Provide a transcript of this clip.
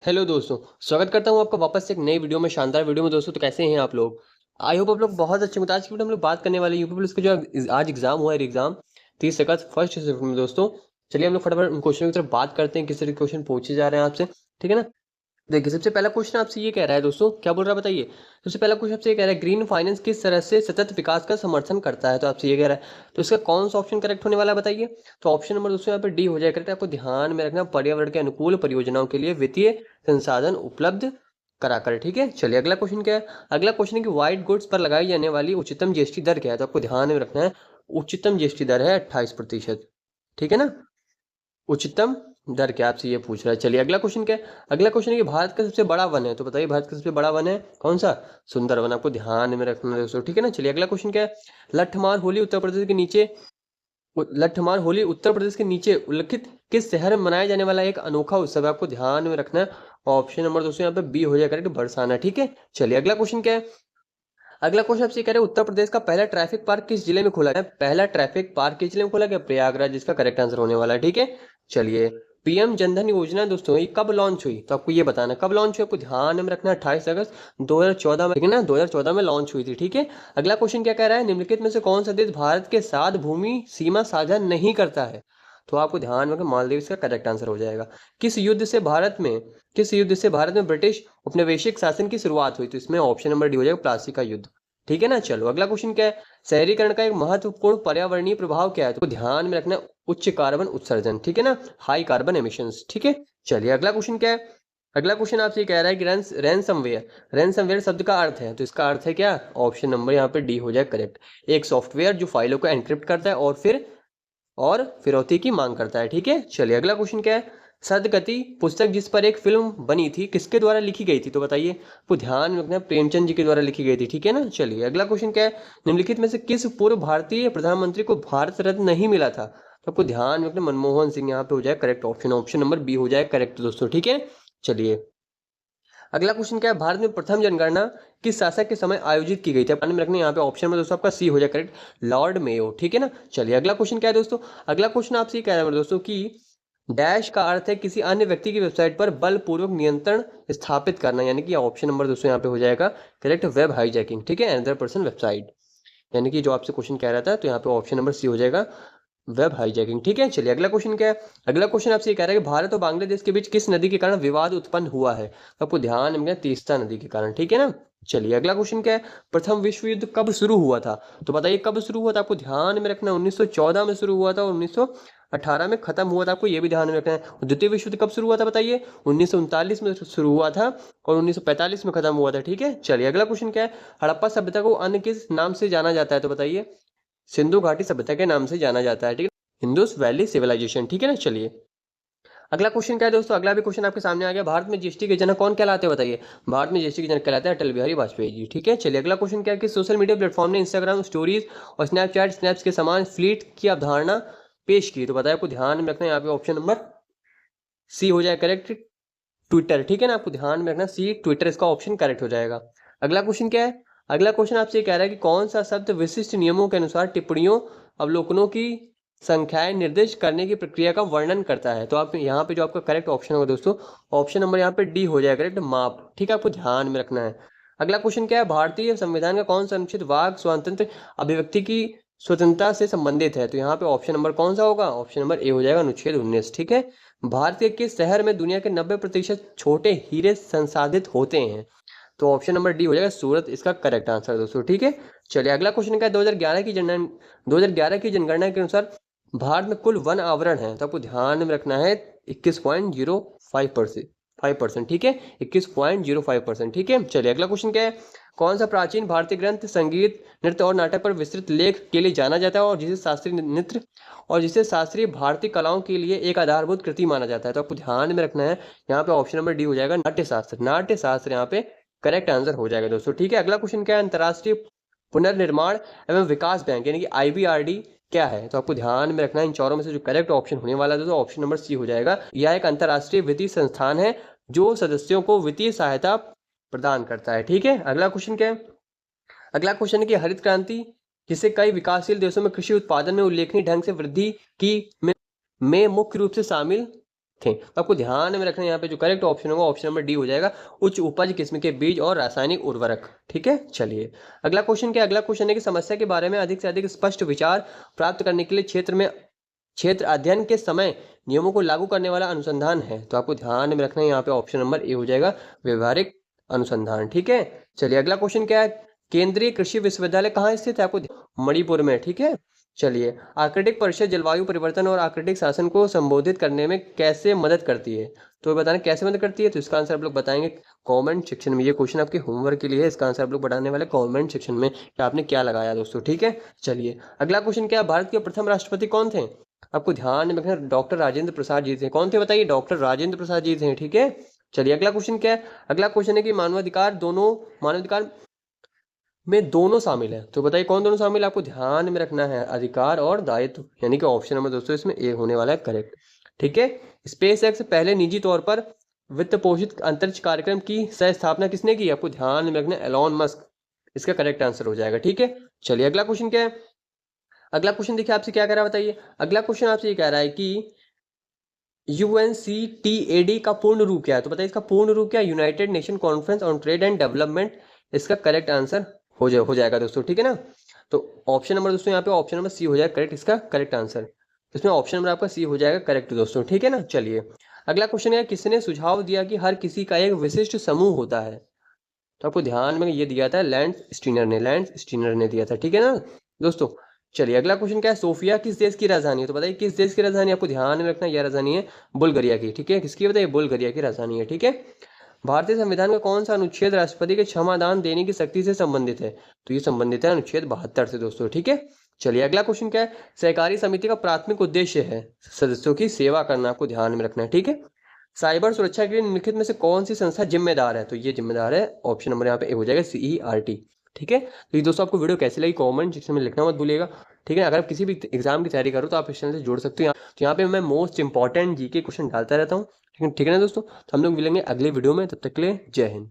Hello दोस्तों। स्वागत करता हूँ आपका वापस से एक नई वीडियो में, शानदार वीडियो में। दोस्तों तो कैसे हैं आप लोग? आई होप आप लोग बहुत अच्छे होंगे। आज की वीडियो हम लोग बात करने वाले यूपी पुलिस का जो आज एग्जाम हुआ है, एग्जाम 30 अगस्त फर्स्ट शिफ्ट में। दोस्तों चलिए हम लोग फटाफट क्वेश्चन की तरफ बात करते हैं, किस तरह के क्वेश्चन पूछे जा रहे हैं आपसे। ठीक है ना। देखिए सबसे पहला क्वेश्चन आपसे ये कह रहा है दोस्तों, क्या बोल रहा है बताइए। सबसे पहला क्वेश्चन आपसे ये कह रहा है, ग्रीन फाइनेंस किस तरह से सतत विकास का समर्थन करता है। तो आपसे ये कह रहा है, तो इसका कौन सा ऑप्शन करेक्ट होने वाला है बताइए। तो ऑप्शन नंबर दोस्तों यहाँ पे डी हो जाएगा करेक्ट। आपको ध्यान में रखना, पर्यावरण के अनुकूल परियोजनाओं के लिए वित्तीय संसाधन उपलब्ध कराकर। ठीक है, चलिए अगला क्वेश्चन क्या है। अगला क्वेश्चन है कि व्हाइट गुड्स पर लगाई जाने वाली उच्चतम जीएसटी दर क्या है। तो आपको ध्यान में रखना है, उच्चतम जीएसटी दर है 28%। ठीक है ना। उच्चतम दर क्या, आपसे ये पूछ रहा है। चलिए अगला क्वेश्चन क्या है। अगला क्वेश्चन है कि भारत का सबसे बड़ा वन है। तो बताइए भारत का सबसे बड़ा वन है कौन सा। सुंदरवन। आपको ध्यान में रखना है दोस्तों। ठीक है ना। चलिए अगला क्वेश्चन क्या है। लठमार होली उत्तर प्रदेश के नीचे लठमार होली उत्तर प्रदेश के नीचे उल्लिखित किस शहर में मनाया जाने वाला एक अनोखा उत्सव है। आपको ध्यान में रखना है। ऑप्शन नंबर दोस्तों यहाँ पे बी हो जाएगा करेक्ट, बरसाना। ठीक है, चलिए अगला क्वेश्चन क्या है। अगला क्वेश्चन आपसे कह रहे हैं, उत्तर प्रदेश का पहला ट्रैफिक पार्क किस जिले में खोला गया। पहला ट्रैफिक पार्क किस जिले में खोला गया। प्रयागराज, जिसका करेक्ट आंसर होने वाला है। ठीक है, चलिए पीएम जनधन योजना दोस्तों ये कब लॉन्च हुई। तो आपको ये बताना कब लॉन्च हुई। आपको ध्यान में रखना है 28 अगस्त 2014 में। ठीक है ना, 2014 में लॉन्च हुई थी। ठीक है, अगला क्वेश्चन क्या कह रहा है, निम्नलिखित में से कौन सा देश भारत के साथ भूमि सीमा साझा नहीं करता है। तो आपको ध्यान में रखना, मालदीव इसका करेक्ट आंसर हो जाएगा। किस युद्ध से भारत में ब्रिटिश उपनिवेशिक शासन की शुरुआत हुई। तो इसमें ऑप्शन नंबर डी हो जाएगा, प्लासी का युद्ध। ठीक है ना। चलो अगला क्वेश्चन क्या है, शहरीकरण का एक महत्वपूर्ण पर्यावरणीय प्रभाव क्या है। तो ध्यान में रखना, उच्च कार्बन उत्सर्जन। ठीक है ना, हाई कार्बन एमिशंस। ठीक है, चलिए अगला क्वेश्चन क्या है। अगला क्वेश्चन आपसे कह रहा है कि रैनसमवेयर शब्द का अर्थ है। तो इसका अर्थ है क्या, ऑप्शन नंबर यहाँ पे डी हो जाए करेक्ट। एक सॉफ्टवेयर जो फाइलों को एनक्रिप्ट करता है और फिरौती की मांग करता है। ठीक है, चलिए अगला क्वेश्चन क्या है। सदगति पुस्तक जिस पर एक फिल्म बनी थी किसके द्वारा लिखी गई थी। तो बताइए, आपको ध्यान में रखना, प्रेमचंद जी के द्वारा लिखी गई थी। ठीक है ना। चलिए अगला क्वेश्चन क्या है, निम्नलिखित में से किस पूर्व भारतीय प्रधानमंत्री को भारत रत्न नहीं मिला था। तो आपको ध्यान में रखना, मनमोहन सिंह यहाँ पे हो जाए correct option, option number B हो जाए करेक्ट दोस्तों। ठीक है, चलिए अगला क्वेश्चन क्या है, भारत में प्रथम जनगणना किस शासक के समय आयोजित की गई थी। ध्यान में रखना, यहाँ पे ऑप्शन में दोस्तों आपका सी हो जाए करेक्ट, लॉर्ड मेयो। ठीक है ना। चलिए अगला क्वेश्चन क्या है दोस्तों। अगला क्वेश्चन आपसे कह रहा है दोस्तों कि डैश का अर्थ है किसी अन्य व्यक्ति की वेबसाइट पर बलपूर्वक नियंत्रण स्थापित करना, यानी कि ऑप्शन नंबर दोस्तों यहाँ पे हो जाएगा करेक्ट, वेब हाईजैकिंग। ठीक है, अनदर पर्सन वेबसाइट, यानी कि जो आपसे क्वेश्चन कह रहा था, तो यहाँ पे ऑप्शन नंबर सी हो जाएगा, वेब हाईजैकिंग। ठीक है, चलिए अगला क्वेश्चन क्या है। अगला क्वेश्चन आपसे ये कह रहा है कि भारत और बांग्लादेश के बीच किस नदी के कारण विवाद उत्पन्न हुआ है। तो आपको ध्यान में, तीस्ता नदी के कारण। ठीक है ना। चलिए अगला क्वेश्चन क्या है, प्रथम विश्व युद्ध कब शुरू हुआ था। तो बताइए कब शुरू हुआ था। आपको ध्यान में रखना, 1914 में शुरू हुआ था और 1918 में खत्म हुआ था। आपको ये भी ध्यान में रखना है। द्वितीय विश्व युद्ध कब शुरू हुआ था बताइए, 1939 में शुरू हुआ था और 1945 में खत्म हुआ था। ठीक है, चलिए अगला क्वेश्चन क्या है, हड़प्पा सभ्यता को अन्य किस नाम से जाना जाता है। तो बताइए, सिंधु घाटी सभ्यता के नाम से जाना जाता है। ठीक है, इंडस वैली सिविलाइजेशन। ठीक है ना। चलिए अगला क्वेश्चन क्या है दोस्तों। अगला भी क्वेश्चन आपके सामने आ गया, भारत में जीएसटी के जनक कौन कहलाते हैं बताइए। भारत में जीएसटी के जनक कहलाते हैं अटल बिहारी वाजपेयी जी। ठीक है, चलिए अगला क्वेश्चन क्या है कि सोशल मीडिया प्लेटफॉर्म ने इंस्टाग्राम स्टोरीज और स्नैपचैट स्नैप्स के समान फ्लीट की अवधारणा पेश की। तो बताया, आपको ध्यान में रखना है, यहाँ पे ऑप्शन नंबर सी हो जाए करेक्ट, ट्विटर। ठीक है ना, आपको ध्यान में रखना, सी ट्विटर इसका ऑप्शन करेक्ट हो जाएगा। अगला क्वेश्चन क्या है। अगला क्वेश्चन आपसे कह रहा है कि कौन सा शब्द विशिष्ट नियमों के अनुसार टिप्पणियों अवलोकनों की संख्याएं निर्दिष्ट करने की प्रक्रिया का वर्णन करता है। तो आप यहाँ पे जो आपका करेक्ट ऑप्शन होगा दोस्तों, ऑप्शन नंबर यहाँ पे डी हो जाएगा करेक्ट, माप। ठीक है, आपको ध्यान में रखना है। अगला क्वेश्चन क्या है, भारतीय संविधान का कौन सा अनुच्छेद वाक स्वातंत्र अभिव्यक्ति की स्वतंत्रता से संबंधित है। तो यहाँ पे ऑप्शन नंबर कौन सा होगा, ऑप्शन नंबर ए हो जाएगा, अनुच्छेद 19। ठीक है, भारत के किस शहर में दुनिया के 90% छोटे हीरे संसाधित होते हैं। तो ऑप्शन नंबर डी हो जाएगा, सूरत इसका करेक्ट आंसर दोस्तों। ठीक है, चलिए अगला क्वेश्चन क्या है, 2011 की जनगणना के अनुसार भारत में कुल वन आवरण है। तो आपको ध्यान में रखना है 21.05%। ठीक है, 21.05%। ठीक है, चलिए अगला क्वेश्चन क्या है, कौन सा प्राचीन भारतीय ग्रंथ संगीत नृत्य और नाटक पर विस्तृत लेख के लिए जाना जाता है और जिसे शास्त्रीय भारतीय कलाओं के लिए एक आधारभूत कृति माना जाता है। तो आपको ध्यान में रखना है, यहाँ पे ऑप्शन नंबर डी हो जाएगा, नाट्य शास्त्र यहाँ पे करेक्ट आंसर हो जाएगा दोस्तों। ठीक है, अगला क्वेश्चन क्या है, अंतर्राष्ट्रीय पुनर्निर्माण एवं विकास बैंक यानी कि आईबीआरडी क्या है। तो आपको ध्यान में रखना है, इन चारों में से जो करेक्ट ऑप्शन होने वाला है दोस्तों, ऑप्शन नंबर सी हो जाएगा। यह एक अंतर्राष्ट्रीय वित्तीय संस्थान है जो सदस्यों को वित्तीय सहायता प्रदान करता है। ठीक है, अगला क्वेश्चन क्या है। अगला क्वेश्चन है कि हरित क्रांति जिसे कई विकासशील देशों में कृषि उत्पादन में उल्लेखनीय ढंग से वृद्धि की में मुख्य रूप से शामिल थे। तो आपको ध्यान में रखना है यहाँ पे जो करेक्ट ऑप्शन होगा ऑप्शन नंबर डी हो जाएगा, उच्च उपज किस्म के बीज और रासायनिक उर्वरक। ठीक है, चलिए अगला क्वेश्चन क्या, अगला क्वेश्चन है कि समस्या के बारे में अधिक से अधिक स्पष्ट विचार प्राप्त करने के लिए क्षेत्र अध्ययन के समय नियमों को लागू करने वाला अनुसंधान है। तो आपको ध्यान में रखना है यहाँ पे ऑप्शन नंबर ए हो जाएगा, व्यवहारिक अनुसंधान। ठीक है, चलिए अगला क्वेश्चन क्या है, केंद्रीय कृषि विश्वविद्यालय कहाँ स्थित है, आपको मणिपुर में। ठीक है, चलिए आर्कटिक परिषद जलवायु परिवर्तन और आर्कटिक शासन को संबोधित करने में कैसे मदद करती है, तो बताना कैसे मदद करती है। तो इसका आंसर आप लोग बताएंगे कमेंट सेक्शन में। ये क्वेश्चन आपके होमवर्क के लिए है, इसका आंसर आप लोग बताने वाले कमेंट सेक्शन में कि आपने क्या लगाया दोस्तों। ठीक है, चलिए अगला क्वेश्चन क्या, भारत के प्रथम राष्ट्रपति कौन थे, आपको ध्यान में रखना डॉक्टर राजेंद्र प्रसाद जी थे। कौन थे बताइए, डॉक्टर राजेंद्र प्रसाद जी थे। ठीक है, चलिए अगला क्वेश्चन क्या है, अगला क्वेश्चन है कि मानवाधिकार में दोनों शामिल है। तो बताइए कौन दोनों शामिल है, आपको ध्यान में रखना है अधिकार और दायित्व, यानी कि ऑप्शन नंबर दोस्तों इसमें ए होने वाला है करेक्ट। ठीक है, स्पेस एक्स पहले निजी तौर पर वित्त पोषित अंतरिक्ष कार्यक्रम की सह स्थापना किसने की, आपको ध्यान में रखना है एलॉन मस्क, इसका करेक्ट आंसर हो जाएगा। ठीक है, चलिए अगला क्वेश्चन क्या है, अगला क्वेश्चन देखिए आपसे क्या कह रहा है बताइए, अगला क्वेश्चन आपसे ये कह रहा है कि UNCTAD का पूर्ण रूप क्या है, तो बताइए इसका पूर्ण रूप क्या है, United nation conference on trade and development, इसका करेक्ट आंसर हो जाएगा दोस्तों। ठीक है ना, तो ऑप्शन नंबर दोस्तों यहाँ पे ऑप्शन नंबर सी हो जाएगा करेक्ट, इसका करेक्ट आंसर, इसमें ऑप्शन नंबर आपका सी हो जाएगा करेक्ट दोस्तों। ठीक है ना, चलिए अगला क्वेश्चन है, किसने सुझाव दिया कि हर किसी का एक विशिष्ट समूह होता है, तो आपको ध्यान में ये दिया था लैंड स्टीनर ने दिया था। ठीक है ना दोस्तों, चलिए अगला क्वेश्चन क्या है, सोफिया किस देश की राजधानी है, तो बताइए किस देश की राजधानी, आपको ध्यान में रखना यह राजधानी है बुल्गारिया की। ठीक है, किसकी बताइए, बुल्गारिया की राजधानी है। ठीक है, भारतीय संविधान का कौन सा अनुच्छेद राष्ट्रपति के क्षमादान देने की शक्ति से संबंधित है, तो ये संबंधित है अनुच्छेद 72 से दोस्तों। ठीक है, चलिए अगला क्वेश्चन क्या है, सहकारी समिति का प्राथमिक उद्देश्य है सदस्यों की सेवा करना, आपको ध्यान में रखना है। ठीक है, साइबर सुरक्षा के लिए निम्नलिखित में से कौन सी संस्था जिम्मेदार है, तो ये जिम्मेदार है ऑप्शन नंबर यहाँ पे हो जाएगा CERT। ठीक है, तो ये दोस्तों आपको वीडियो कैसी लगी कमेंट सेक्शन में लिखना मत भूलिएगा। ठीक है, अगर आप किसी भी एग्जाम की तैयारी करो तो आप इस चैनल से जुड़ सकते हो। तो यहाँ पे मैं मोस्ट इंपॉर्टेंट GK क्वेश्चन डालता रहता हूँ। ठीक है ना दोस्तों, तो हम लोग मिलेंगे अगले वीडियो में, तब तक के लिए जय हिंद।